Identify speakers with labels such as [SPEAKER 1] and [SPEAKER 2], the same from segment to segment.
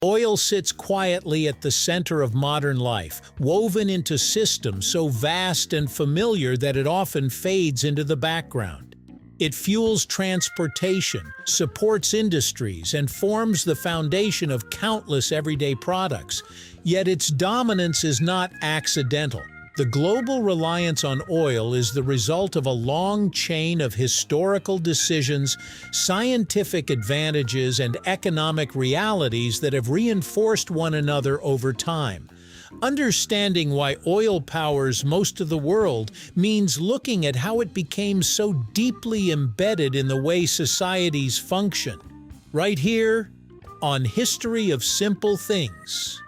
[SPEAKER 1] Oil sits quietly at the center of modern life, woven into systems so vast and familiar that it often fades into the background. It fuels transportation, supports industries, and forms the foundation of countless everyday products. Yet its dominance is not accidental. The global reliance on oil is the result of a long chain of historical decisions, scientific advantages, and economic realities that have reinforced one another over time. Understanding why oil powers most of the world means looking at how it became so deeply embedded in the way societies function. Right here on History of Simple Things.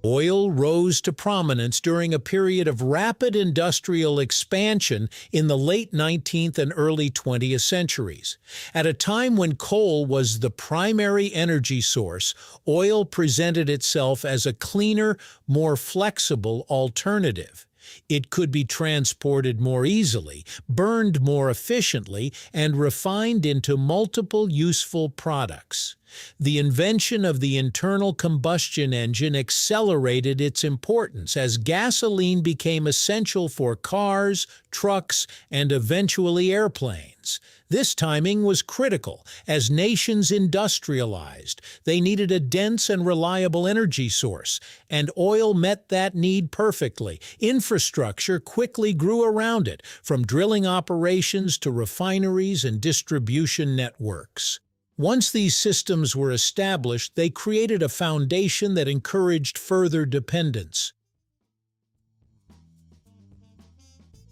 [SPEAKER 1] Oil rose to prominence during a period of rapid industrial expansion in the late 19th and early 20th centuries. At a time when coal was the primary energy source, oil presented itself as a cleaner, more flexible alternative. It could be transported more easily, burned more efficiently, and refined into multiple useful products. The invention of the internal combustion engine accelerated its importance as gasoline became essential for cars, trucks, and eventually airplanes. This timing was critical as nations industrialized. They needed a dense and reliable energy source, and oil met that need perfectly. Infrastructure quickly grew around it, from drilling operations to refineries and distribution networks. Once these systems were established, they created a foundation that encouraged further dependence.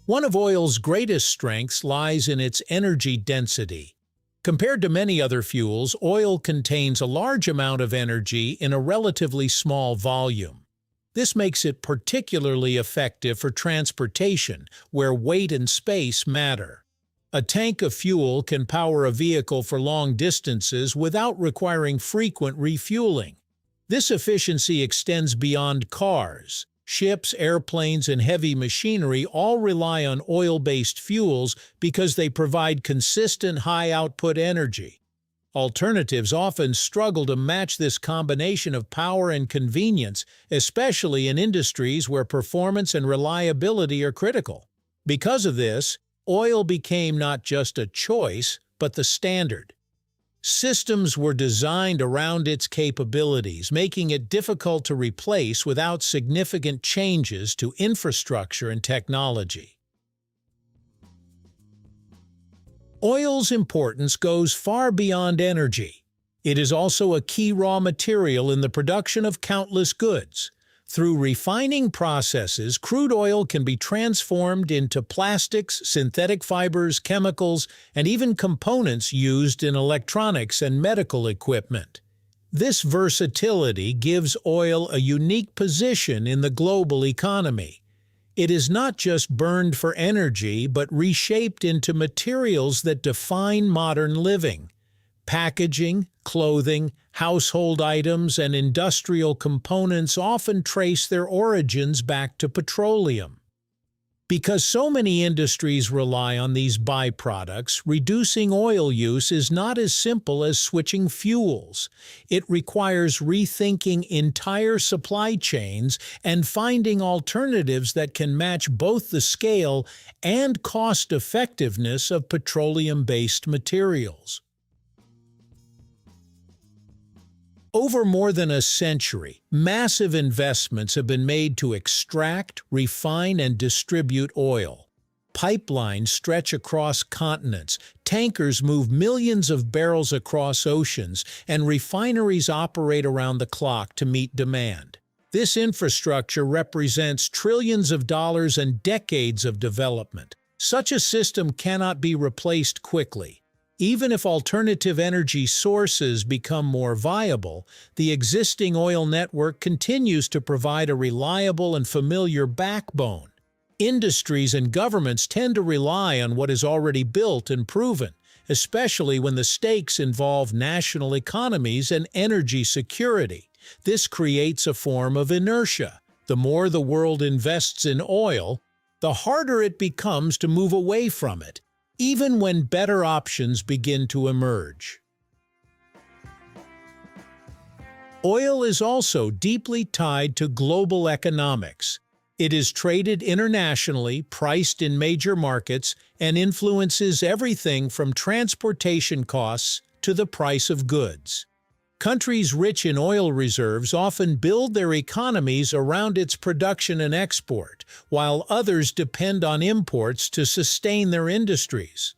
[SPEAKER 1] One of oil's greatest strengths lies in its energy density. Compared to many other fuels, oil contains a large amount of energy in a relatively small volume. This makes it particularly effective for transportation, where weight and space matter. A tank of fuel can power a vehicle for long distances without requiring frequent refueling. This efficiency extends beyond cars. Ships, airplanes, and heavy machinery all rely on oil-based fuels because they provide consistent high-output energy. Alternatives often struggle to match this combination of power and convenience, especially in industries where performance and reliability are critical. Because of this, oil became not just a choice, but the standard. Systems were designed around its capabilities, making it difficult to replace without significant changes to infrastructure and technology. Oil's importance goes far beyond energy. It is also a key raw material in the production of countless goods. Through refining processes, crude oil can be transformed into plastics, synthetic fibers, chemicals, and even components used in electronics and medical equipment. This versatility gives oil a unique position in the global economy. It is not just burned for energy, but reshaped into materials that define modern living. Packaging, clothing, household items, and industrial components often trace their origins back to petroleum. Because so many industries rely on these byproducts, reducing oil use is not as simple as switching fuels. It requires rethinking entire supply chains and finding alternatives that can match both the scale and cost-effectiveness of petroleum-based materials. Over more than a century, massive investments have been made to extract, refine, and distribute oil. Pipelines stretch across continents, tankers move millions of barrels across oceans, and refineries operate around the clock to meet demand. This infrastructure represents trillions of dollars and decades of development. Such a system cannot be replaced quickly. Even if alternative energy sources become more viable, the existing oil network continues to provide a reliable and familiar backbone. Industries and governments tend to rely on what is already built and proven, especially when the stakes involve national economies and energy security. This creates a form of inertia. The more the world invests in oil, the harder it becomes to move away from it, even when better options begin to emerge. Oil is also deeply tied to global economics. It is traded internationally, priced in major markets, and influences everything from transportation costs to the price of goods. Countries rich in oil reserves often build their economies around its production and export, while others depend on imports to sustain their industries.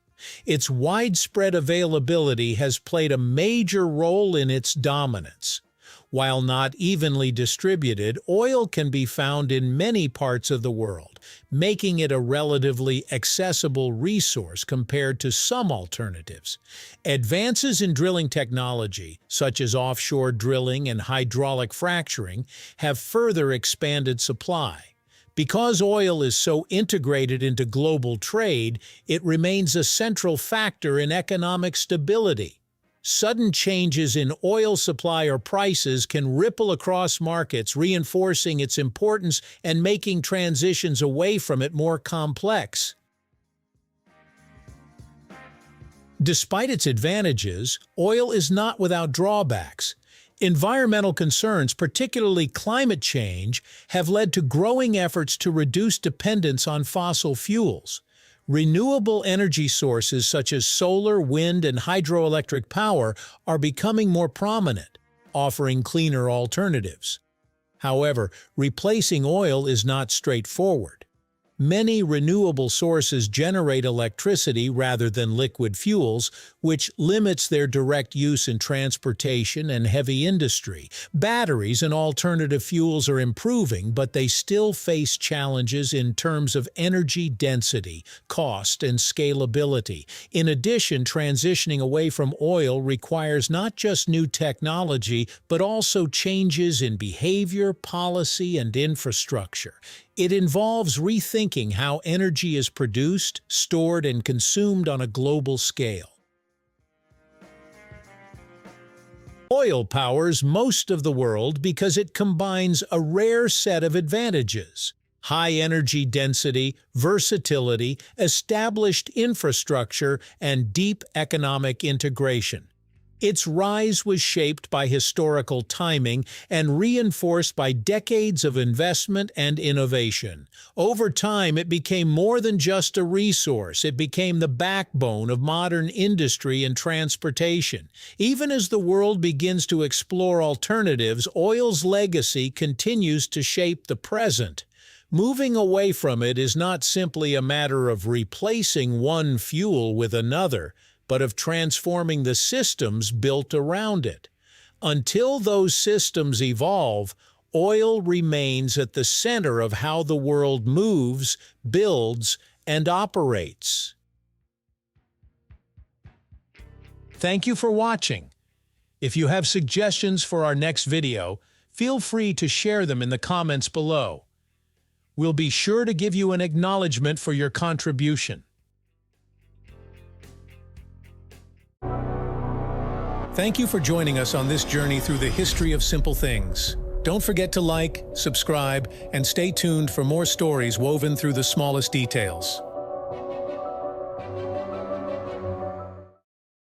[SPEAKER 1] Its widespread availability has played a major role in its dominance. While not evenly distributed, oil can be found in many parts of the world, making it a relatively accessible resource compared to some alternatives. Advances in drilling technology, such as offshore drilling and hydraulic fracturing, have further expanded supply. Because oil is so integrated into global trade, it remains a central factor in economic stability. Sudden changes in oil supply or prices can ripple across markets, reinforcing its importance and making transitions away from it more complex. Despite its advantages, oil is not without drawbacks. Environmental concerns, particularly climate change, have led to growing efforts to reduce dependence on fossil fuels. Renewable energy sources such as solar, wind, and hydroelectric power are becoming more prominent, offering cleaner alternatives. However, replacing oil is not straightforward. Many renewable sources generate electricity rather than liquid fuels, which limits their direct use in transportation and heavy industry. Batteries and alternative fuels are improving, but they still face challenges in terms of energy density, cost, and scalability. In addition, transitioning away from oil requires not just new technology, but also changes in behavior, policy, and infrastructure. It involves rethinking how energy is produced, stored, and consumed on a global scale. Oil powers most of the world because it combines a rare set of advantages: high energy density, versatility, established infrastructure, and deep economic integration. Its rise was shaped by historical timing and reinforced by decades of investment and innovation. Over time, it became more than just a resource. It became the backbone of modern industry and transportation. Even as the world begins to explore alternatives, oil's legacy continues to shape the present. Moving away from it is not simply a matter of replacing one fuel with another, but of transforming the systems built around it. Until those systems evolve, oil remains at the center of how the world moves, builds, and operates. Thank you for watching. If you have suggestions for our next video, feel free to share them in the comments below. We'll be sure to give you an acknowledgement for your contribution. Thank you for joining us on this journey through the history of simple things. Don't forget to like, subscribe, and stay tuned for more stories woven through the smallest details.